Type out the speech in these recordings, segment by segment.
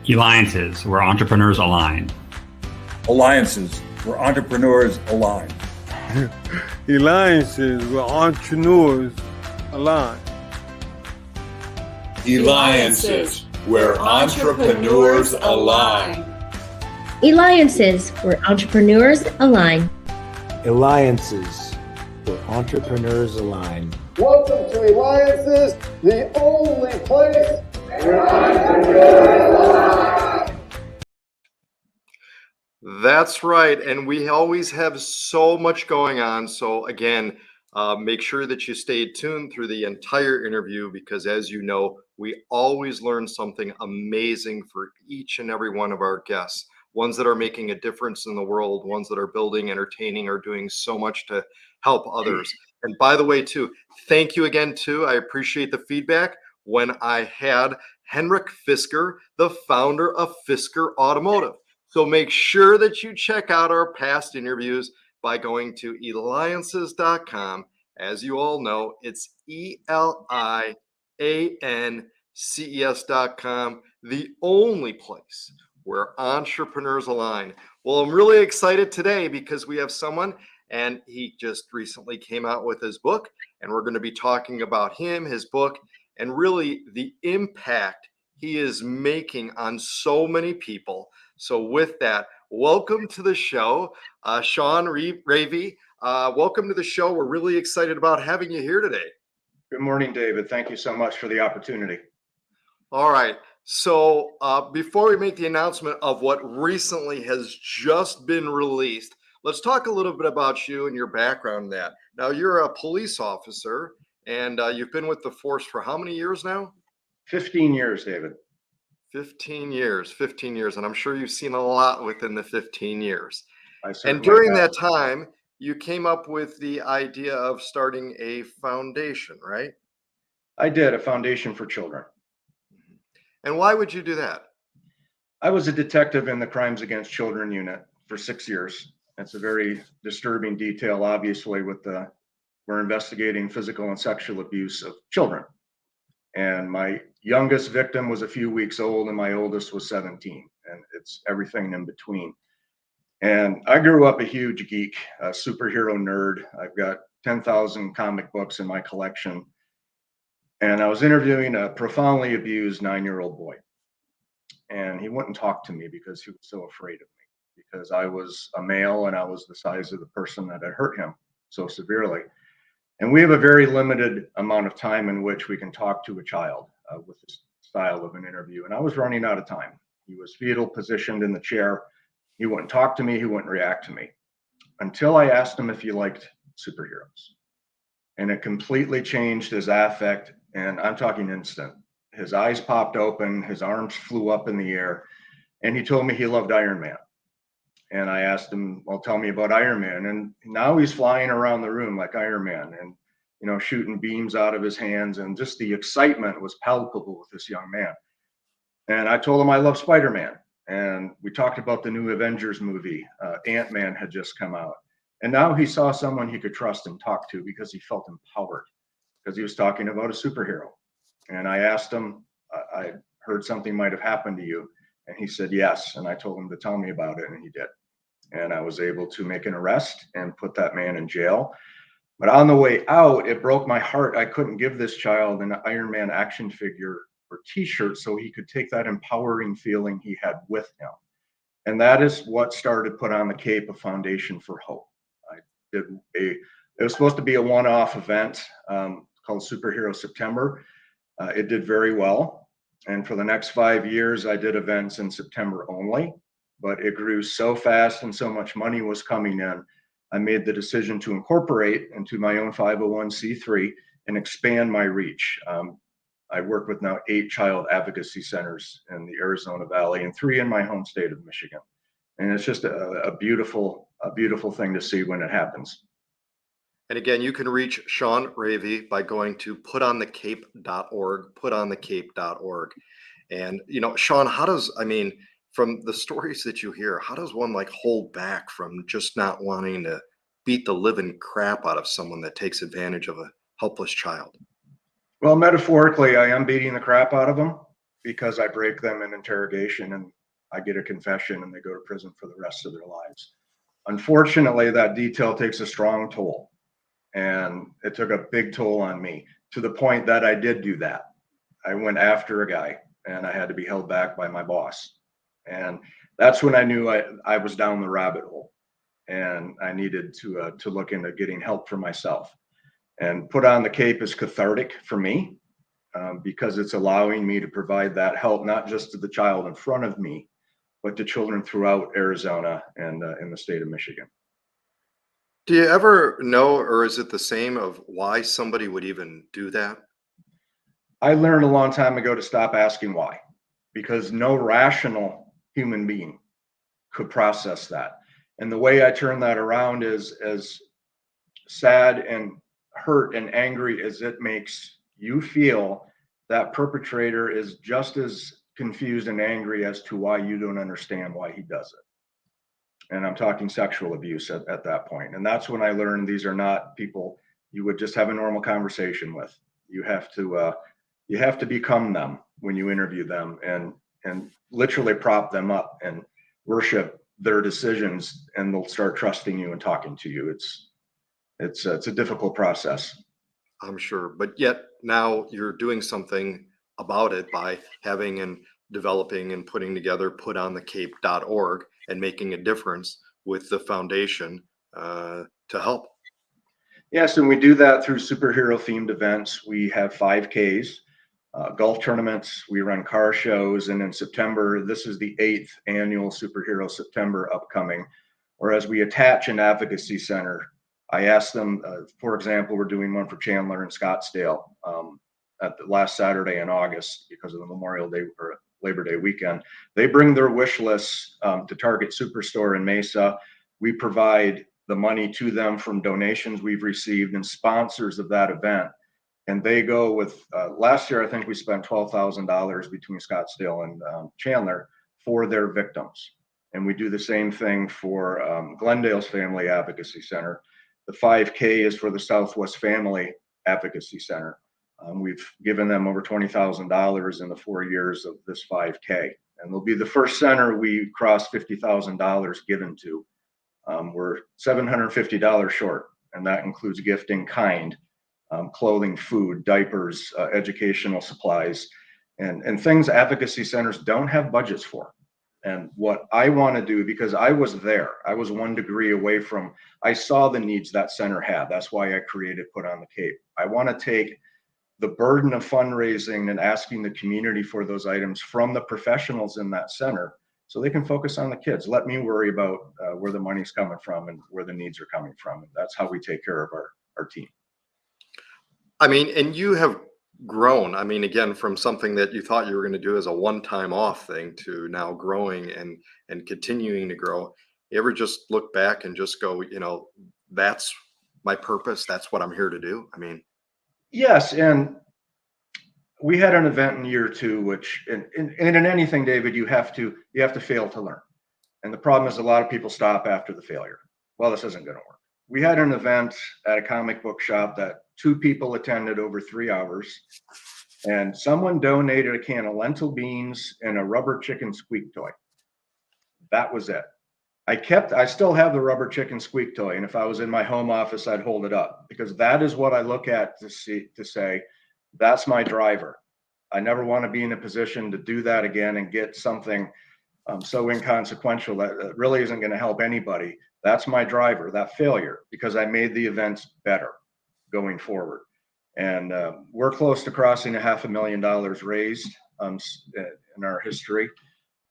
Eliances, where entrepreneurs align. Alliances, where entrepreneurs align. Alliances, where entrepreneurs align. Alliances, where entrepreneurs align. Alliances, where entrepreneurs align. Alliances, where entrepreneurs align. Welcome to Alliances, the only place where entrepreneurs align. That's right. And we always have so much going on. So again, make sure that you stay tuned through the entire interview because as you know, we always learn something amazing for each and every one of our guests. Ones that are making a difference in the world, ones that are building, entertaining, are doing so much to help others. And by the way, too, thank you again, too. I appreciate the feedback when I had Henrik Fisker, the founder of Fisker Automotive. So make sure that you check out our past interviews by going to Eliances.com. As you all know, it's Eliances.com, the only place where entrepreneurs align. Well, I'm really excited today because we have someone, and he just recently came out with his book, and we're going to be talking about him, his book, and really the impact he is making on so many people. So with that, welcome to the show, Sean Reavie. Welcome to the show. We're really excited about having you here today. Good morning, David. Thank you so much for the opportunity. All right. So before we make the announcement of what recently has just been released, let's talk a little bit about you and your background in that. Now, you're a police officer, and you've been with the force for how many years now? 15 years, David. 15 years. And I'm sure you've seen a lot within the 15 years. And during that time, you came up with the idea of starting a foundation, right? I did, a foundation for children. And why would you do that? I was a detective in the Crimes Against Children unit for 6 years. It's a very disturbing detail, obviously, we're investigating physical and sexual abuse of children. And my youngest victim was a few weeks old and my oldest was 17, and it's everything in between. And I grew up a huge geek, a superhero nerd. I've got 10,000 comic books in my collection. And I was interviewing a profoundly abused 9-year-old boy. And he wouldn't talk to me because he was so afraid of me, because I was a male and I was the size of the person that had hurt him so severely. And we have a very limited amount of time in which we can talk to a child with this style of an interview. And I was running out of time. He was fetal positioned in the chair. He wouldn't talk to me. He wouldn't react to me until I asked him if he liked superheroes. And it completely changed his affect. And I'm talking instant. His eyes popped open, his arms flew up in the air, and he told me he loved Iron Man. And I asked him, well, tell me about Iron Man. And now he's flying around the room like Iron Man and, shooting beams out of his hands. And just the excitement was palpable with this young man. And I told him I love Spider-Man. And we talked about the new Avengers movie. Ant-Man had just come out. And now he saw someone he could trust and talk to because he felt empowered, because he was talking about a superhero. And I asked him, I heard something might have happened to you. And he said, yes. And I told him to tell me about it. And he did. And I was able to make an arrest and put that man in jail. But on the way out, it broke my heart. I couldn't give this child an Iron Man action figure or t-shirt so he could take that empowering feeling he had with him. And that is what started Put on the Cape, a foundation for hope. It was supposed to be a one-off event called Superhero September. It did very well. And for the next 5 years, I did events in September only, but it grew so fast and so much money was coming in. I made the decision to incorporate into my own 501c3 and expand my reach. I work with now 8 child advocacy centers in the Arizona Valley and 3 in my home state of Michigan. And it's just a beautiful thing to see when it happens. And again, you can reach Sean Reavie by going to putonthecape.org, putonthecape.org. And, Sean, from the stories that you hear, how does one hold back from just not wanting to beat the living crap out of someone that takes advantage of a helpless child? Well, metaphorically, I am beating the crap out of them. because I break them in interrogation and I get a confession and they go to prison for the rest of their lives. Unfortunately, that detail takes a strong toll, and it took a big toll on me to the point that I did do that. I went after a guy and I had to be held back by my boss. And that's when I knew I was down the rabbit hole and I needed to look into getting help for myself. And Put on the Cape is cathartic for me because it's allowing me to provide that help, not just to the child in front of me, but to children throughout Arizona and in the state of Michigan. Do you ever know, or is it the same, of why somebody would even do that? I learned a long time ago to stop asking why, because no rational human being could process that. And the way I turn that around is, as sad and hurt and angry as it makes you feel, that perpetrator is just as confused and angry as to why you don't understand why he does it. And I'm talking sexual abuse at that point. And that's when I learned these are not people you would just have a normal conversation with. You have to become them when you interview them and literally prop them up and worship their decisions, and they'll start trusting you and talking to you. It's a difficult process. I'm sure, but yet now you're doing something about it by having and developing and putting together putonthecape.org and making a difference with the foundation to help. Yes, and we do that through superhero themed events. We have 5Ks, golf tournaments, we run car shows, and in September, this is the 8th annual Superhero September upcoming, whereas we attach an advocacy center. I asked them, for example, we're doing one for Chandler and Scottsdale at the last Saturday in August because of the Memorial Day or Labor Day weekend. They bring their wish lists to Target Superstore in Mesa. We provide the money to them from donations we've received and sponsors of that event. And they go with, last year, I think we spent $12,000 between Scottsdale and Chandler for their victims. And we do the same thing for Glendale's Family Advocacy Center. The 5K is for the Southwest Family Advocacy Center. We've given them over $20,000 in the 4 years of this 5K. And they'll be the first center we crossed $50,000 given to. We're $750 short, and that includes gifting kind, clothing, food, diapers, educational supplies, and things advocacy centers don't have budgets for. And what I want to do, because I was there, I was 1 degree away from, I saw the needs that center had. That's why I created Put on the Cape. I want to take the burden of fundraising and asking the community for those items from the professionals in that center so they can focus on the kids. Let me worry about where the money's coming from and where the needs are coming from. And that's how we take care of our team. I mean, and you have grown, I mean, again, from something that you thought you were going to do as a one-time off thing to now growing and continuing to grow. You ever just look back and just go, that's my purpose, that's what I'm here to do? I mean, yes. And we had an event in year 2, which in anything, David, you have to fail to learn. And the problem is a lot of people stop after the failure. Well, this isn't going to work. We had an event at a comic book shop that 2 people attended over 3 hours, and someone donated a can of lentil beans and a rubber chicken squeak toy. That was it. I still have the rubber chicken squeak toy, and if I was in my home office, I'd hold it up, because that is what I look at to say, that's my driver. I never want to be in a position to do that again and get something so inconsequential that really isn't going to help anybody. That's my driver, that failure, because I made the events better going forward. And we're close to crossing $500,000 raised in our history.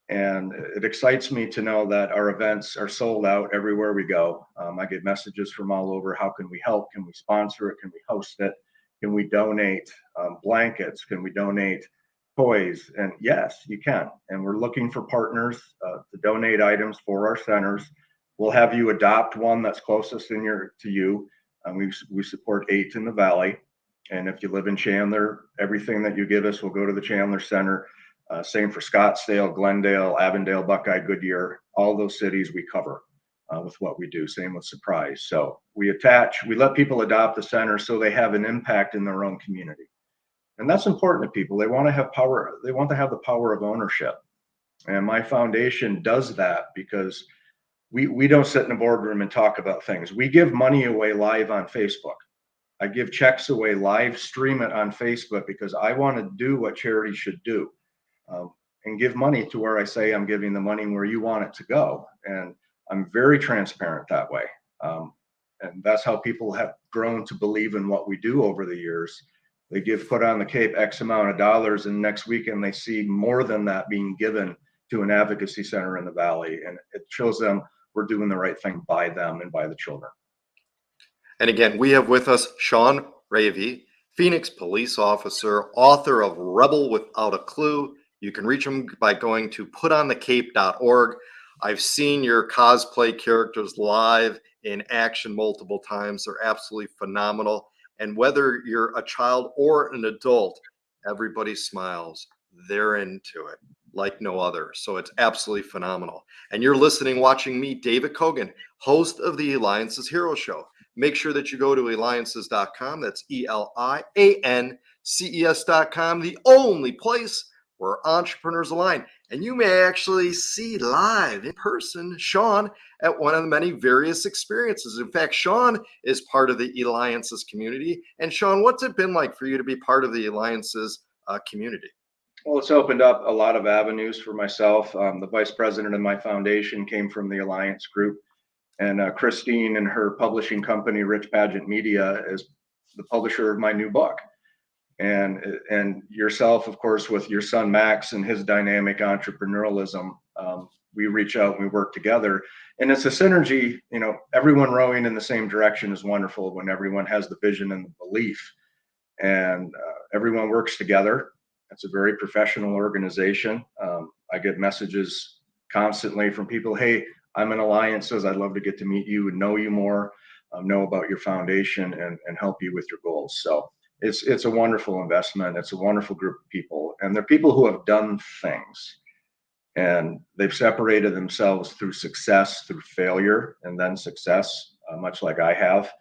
And it excites me to know that our events are sold out everywhere we go. I get messages from all over. How can we help? Can we sponsor it? Can we host it? Can we donate blankets? Can we donate toys? And yes, you can. And we're looking for partners to donate items for our centers. We'll have you adopt one that's closest to you. We support 8 in the Valley. And if you live in Chandler, everything that you give us will go to the Chandler Center. Same for Scottsdale, Glendale, Avondale, Buckeye, Goodyear, all those cities we cover with what we do. Same with Surprise. So we let people adopt the center so they have an impact in their own community. And that's important to people. They want to have power. They want to have the power of ownership. And my foundation does that because we don't sit in a boardroom and talk about things. We give money away live on Facebook. I give checks away, live stream it on Facebook because I want to do what charity should do, and give money to where I say I'm giving the money where you want it to go. And I'm very transparent that way. And that's how people have grown to believe in what we do over the years. They put on the cape X amount of dollars, and next weekend they see more than that being given to an advocacy center in the Valley. And it shows them we're doing the right thing by them and by the children. And again, we have with us Sean Reavie, Phoenix police officer, author of Rebel Without a Clue. You can reach him by going to putonthecape.org. I've seen your cosplay characters live in action multiple times. They're absolutely phenomenal. And whether you're a child or an adult, everybody smiles. They're into it like no other. So it's absolutely phenomenal. And you're listening, watching me, David Kogan, host of the Eliances Hero Show. Make sure that you go to Eliances.com. That's Eliances.com, the only place where entrepreneurs align. And you may actually see live in person Sean at one of the many various experiences. In fact, Sean is part of the Eliances community. And Sean, what's it been like for you to be part of the Eliances community? Well, it's opened up a lot of avenues for myself. The vice president of my foundation came from the Alliance group. And Christine and her publishing company, Rich Pageant Media, is the publisher of my new book. And yourself, of course, with your son Max and his dynamic entrepreneurialism, we reach out and we work together. And it's a synergy. You know, everyone rowing in the same direction is wonderful when everyone has the vision and the belief, and everyone works together. It's a very professional organization. I get messages constantly from people, hey, I'm in Eliances. I'd love to get to meet you and know you more, know about your foundation and help you with your goals. So it's a wonderful investment. It's a wonderful group of people. And they're people who have done things. And they've separated themselves through success, through failure, and then success, much like I have.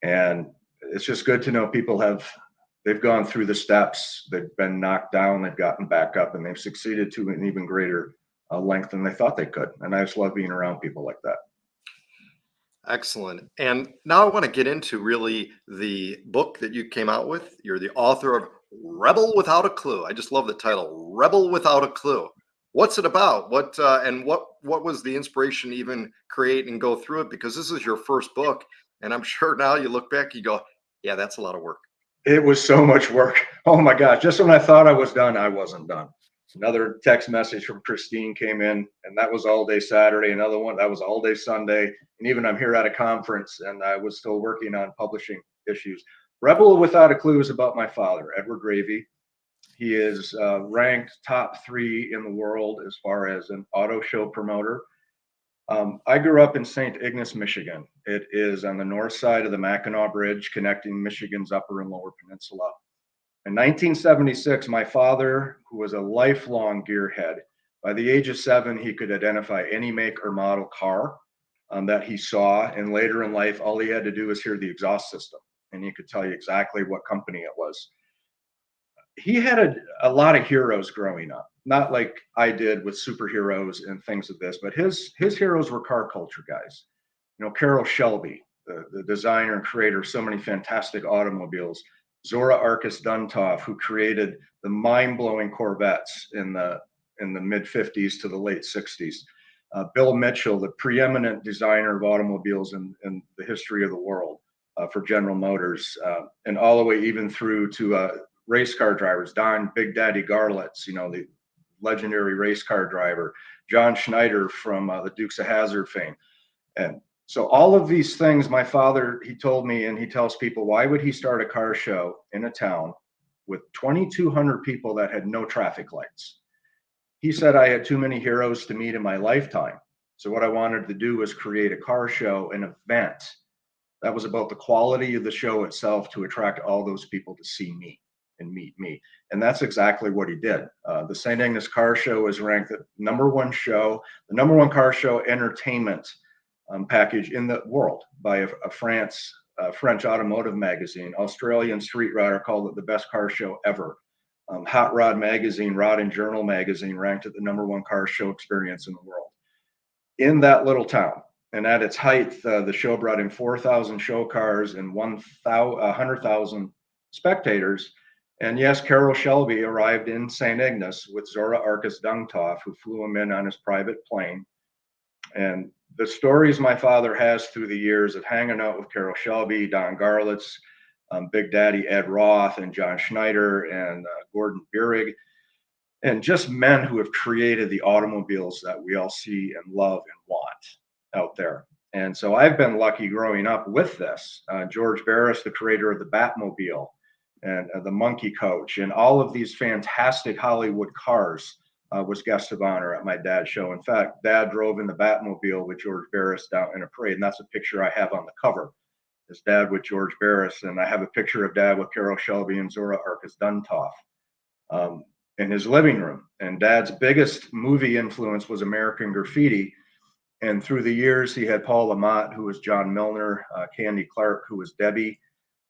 And it's just good to know people they've gone through the steps, they've been knocked down, they've gotten back up, and they've succeeded to an even greater length than they thought they could. And I just love being around people like that. Excellent. And now I want to get into really the book that you came out with. You're the author of Rebel Without a Clue. I just love the title, Rebel Without a Clue. What's it about? What was the inspiration to even create and go through it? Because this is your first book, and I'm sure now you look back, you go, yeah, that's a lot of work. It was so much work. Oh my gosh. Just when I thought I was done, I wasn't done. Another text message from Christine came in, and that was all day Saturday. Another one, that was all day Sunday. And even I'm here at a conference, and I was still working on publishing issues. Rebel Without a Clue is about my father, Edward Reavie. He is ranked top 3 in the world as far as an auto show promoter. I grew up in St. Ignace, Michigan. It is on the north side of the Mackinac Bridge, connecting Michigan's Upper and Lower Peninsula. In 1976, my father, who was a lifelong gearhead, by the age of 7, he could identify any make or model car that he saw. And later in life, all he had to do was hear the exhaust system, and he could tell you exactly what company it was. He had a lot of heroes growing up, not like I did with superheroes and things of this, but his heroes were car culture guys. You know, Carroll Shelby, the designer and creator of so many fantastic automobiles. Zora Arkus Duntov, who created the mind-blowing Corvettes in the mid-50s to the late 60s. Bill Mitchell, the preeminent designer of automobiles in the history of the world for General Motors, and all the way even through to race car drivers. Don Big Daddy Garlitz, you know, the legendary race car driver. John Schneider from the Dukes of Hazzard fame. And so all of these things, my father, he told me, and he tells people, why would he start a car show in a town with 2,200 people that had no traffic lights? He said, I had too many heroes to meet in my lifetime. So what I wanted to do was create a car show, an event that was about the quality of the show itself to attract all those people to see me and meet me. And that's exactly what he did. The St. Ignace Car Show was ranked the #1 show, the #1 car show entertainment package in the world by a France French automotive magazine. Australian Street Rodder called it the best car show ever. Hot Rod magazine, Rod and Journal magazine ranked it the #1 car show experience in the world. In that little town, and at its height, the show brought in 4,000 show cars and 100,000 spectators. And yes, Carroll Shelby arrived in St. Ignace with Zora Arkus Dungtoff, who flew him in on his private plane. And the stories my father has through the years of hanging out with Carroll Shelby, Don Garlitz, Big Daddy Ed Roth, and John Schneider, and Gordon Bierig, and just men who have created the automobiles that we all see and love and want out there. And so I've been lucky growing up with this. George Barris, the creator of the Batmobile, and the Monkey Coach, and all of these fantastic Hollywood cars, was guest of honor at my dad's show. In fact, Dad drove in the Batmobile with George Barris down in a parade, and that's a picture I have on the cover. Is Dad with George Barris, and I have a picture of Dad with Carroll Shelby and Zora Arkus Dungtoff in his living room. And Dad's biggest movie influence was American Graffiti. And through the years, he had Paul Lamont, who was John Milner, Candy Clark, who was Debbie,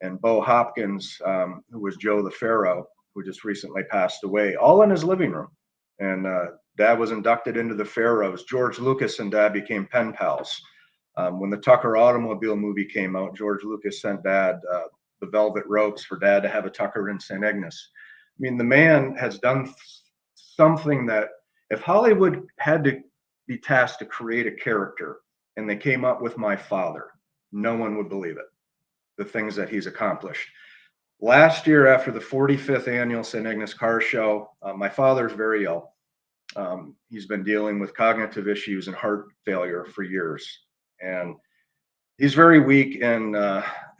and Bo Hopkins, who was Joe the Pharaoh, who just recently passed away, all in his living room. And Dad was inducted into the Pharaohs. George Lucas and Dad became pen pals. When the Tucker automobile movie came out, George Lucas sent Dad the velvet ropes for Dad to have a Tucker in St. Ignace. I mean, the man has done something that if Hollywood had to be tasked to create a character and they came up with my father, no one would believe it, the things that he's accomplished. Last year, after the 45th annual St. Ignace Car Show, my father's very ill. He's been dealing with cognitive issues and heart failure for years. And he's very weak, and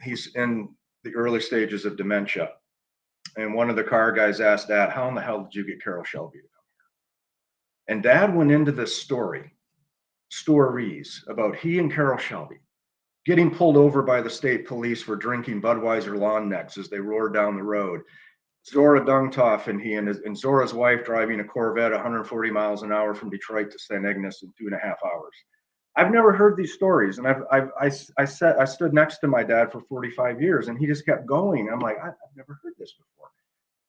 he's in the early stages of dementia. And one of the car guys asked Dad, how in the hell did you get Carroll Shelby to come here? And Dad went into this stories about he and Carroll Shelby getting pulled over by the state police for drinking Budweiser lawn necks as they roared down the road. Zora Dungtoff and he and Zora's wife driving a Corvette 140 miles an hour from Detroit to St. Ignace in 2.5 hours. I've never heard these stories, and I stood next to my dad for 45 years, and he just kept going. I'm like, I've never heard this before.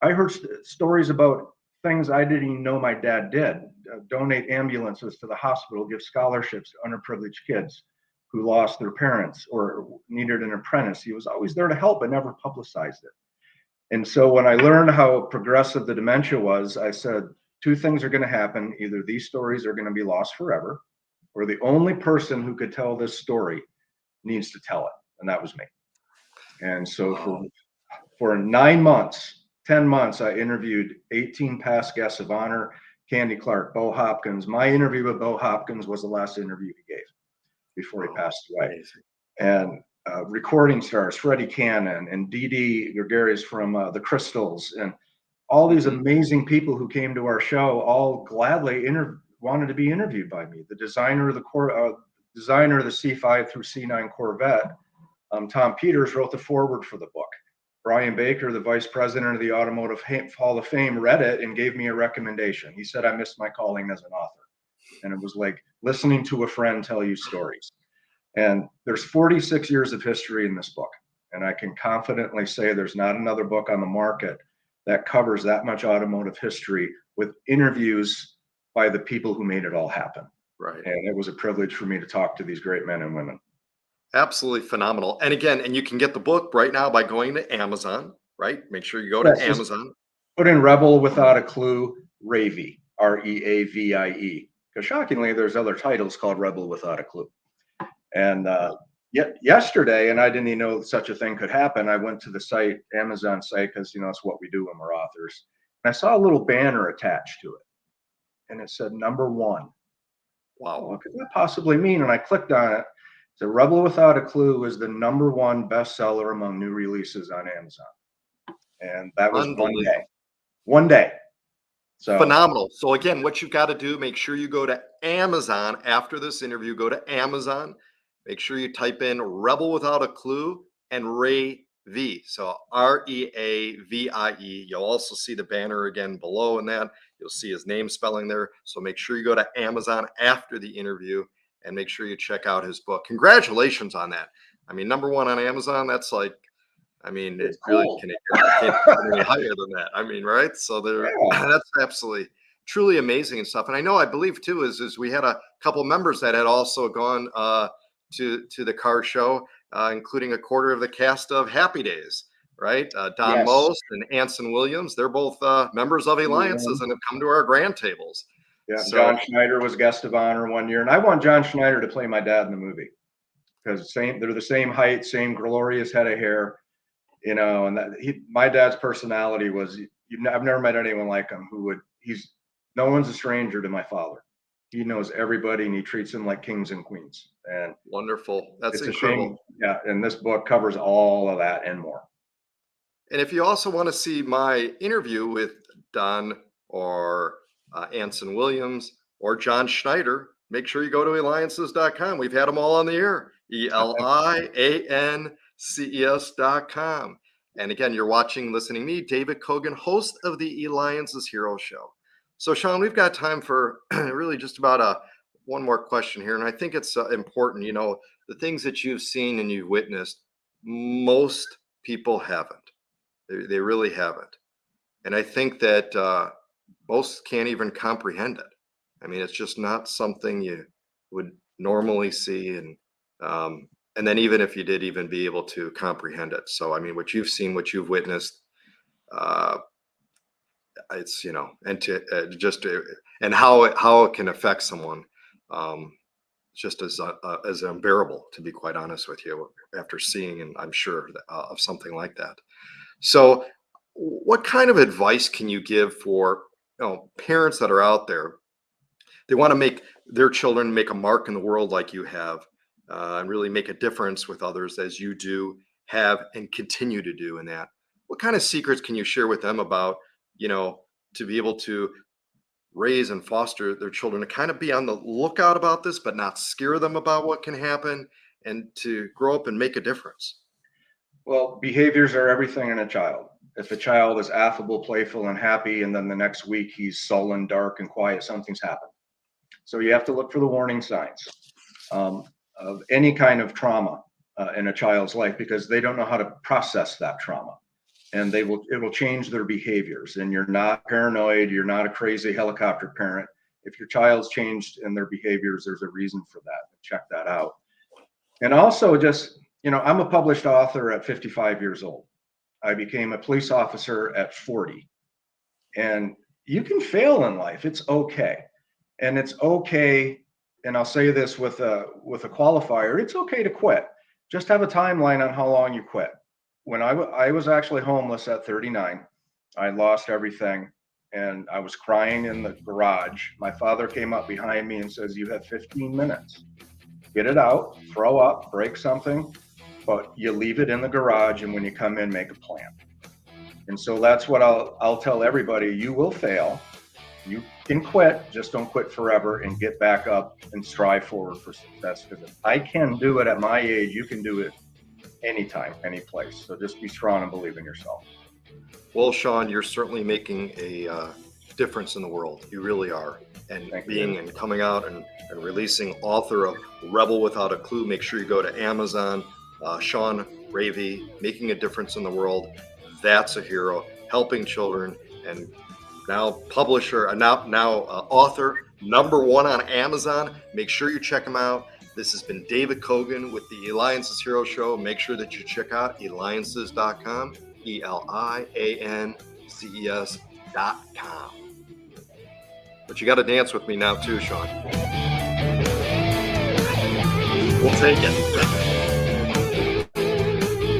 I heard stories about things I didn't even know my dad did. Donate ambulances to the hospital, give scholarships to underprivileged kids who lost their parents or needed an apprentice. He was always there to help, but never publicized it. And so when I learned how progressive the dementia was, I said, two things are going to happen. Either these stories are going to be lost forever, or the only person who could tell this story needs to tell it. And that was me. And so for 9 months, 10 months, I interviewed 18 past guests of honor, Candy Clark, Bo Hopkins. My interview with Bo Hopkins was the last interview he gave before he passed away. And recording stars, Freddie Cannon and Dee Dee Gregarious from the Crystals, and all these amazing people who came to our show all gladly wanted to be interviewed by me. The designer of the C5 through C9 Corvette, Tom Peters, wrote the foreword for the book. Brian Baker, the vice president of the Automotive Hall of Fame, read it and gave me a recommendation. He said I missed my calling as an author. And it was like listening to a friend tell you stories. And there's 46 years of history in this book. And I can confidently say there's not another book on the market that covers that much automotive history with interviews by the people who made it all happen. Right. And it was a privilege for me to talk to these great men and women. Absolutely phenomenal. And again, and you can get the book right now by going to Amazon, right? Make sure you go to Amazon. Put in Rebel Without a Clue, Reavie, Reavie. Because shockingly, there's other titles called Rebel Without a Clue. And yesterday, and I didn't even know such a thing could happen, I went to the site, Amazon site, because, you know, it's what we do when we're authors. And I saw a little banner attached to it. And it said #1. Wow, what could that possibly mean? And I clicked on it. So Rebel Without a Clue is the #1 bestseller among new releases on Amazon. And that was one day. So phenomenal. So again, what you've got to do, make sure you go to Amazon after this interview, go to Amazon, make sure you type in Rebel Without a Clue and Reavie. So Reavie. You'll also see the banner again below in that. You'll see his name spelling there. So make sure you go to Amazon after the interview and make sure you check out his book. Congratulations on that. I mean, #1 on Amazon, that's like, I mean, it It's really cool. can't get any higher than that. I mean, right? So there, Yeah. that's absolutely truly amazing and stuff. And I believe too, is we had a couple members that had also gone to the car show, including a quarter of the cast of Happy Days, right? Don Yes. Most and Anson Williams. They're both members of Eliances and have come to our grand tables. Yeah, So John Schneider was guest of honor one year, and I want John Schneider to play my dad in the movie because they're the same height, same glorious head of hair, you know. And my dad's personality was, I've never met anyone like him no one's a stranger to my father. He knows everybody and he treats them like kings and queens. And wonderful. That's it's incredible. a shame. Yeah, and this book covers all of that and more. And if you also want to see my interview with Don or Anson Williams or John Schneider, make sure you go to Eliances.com. We've had them all on the air. Eliances.com. And again, you're watching, listening to me, David Kogan, host of the Eliances Hero Show. So, Sean, we've got time for really just about one more question here. And I think it's important, the things that you've seen and you've witnessed, most people haven't. They really haven't. And I think that most can't even comprehend it. I mean, it's just not something you would normally see. And then even if you did even be able to comprehend it. So, I mean, what you've seen, what you've witnessed, it's, and to and how it can affect someone, just as unbearable, to be quite honest with you, after seeing, and I'm sure of something like that. So what kind of advice can you give for parents that are out there? They want to make their children make a mark in the world like you have, and really make a difference with others as you do, have, and continue to do in that. What kind of secrets can you share with them about, to be able to raise and foster their children, to kind of be on the lookout about this, but not scare them about what can happen, and to grow up and make a difference? Well, behaviors are everything in a child. If a child is affable, playful, and happy, and then the next week he's sullen, dark, and quiet, something's happened. So you have to look for the warning signs of any kind of trauma in a child's life, because they don't know how to process that trauma, and it will change their behaviors. And you're not paranoid. You're not a crazy helicopter parent. If your child's changed in their behaviors, there's a reason for that. Check that out. And also just, I'm a published author at 55 years old. I became a police officer at 40. And you can fail in life. It's okay. And it's okay. And I'll say this with a qualifier. It's okay to quit. Just have a timeline on how long you quit. When I was actually homeless at 39, I lost everything. And I was crying in the garage. My father came up behind me and says, "You have 15 minutes. Get it out, throw up, break something, but you leave it in the garage, and when you come in, make a plan." And so that's what I'll tell everybody. You will fail. You can quit, just don't quit forever, and get back up and strive forward for success. Because if I can do it at my age, you can do it anytime, any place. So just be strong and believe in yourself. Well, Sean, you're certainly making a difference in the world. You really are. And and coming out and releasing author of Rebel Without a Clue. Make sure you go to Amazon. Sean Reavie, making a difference in the world. That's a hero. Helping children, and now publisher, now author, #1 on Amazon. Make sure you check him out. This has been David Kogan with the Eliances Hero Show. Make sure that you check out Eliances.com, Eliances.com. But you got to dance with me now too, Sean. We'll take it.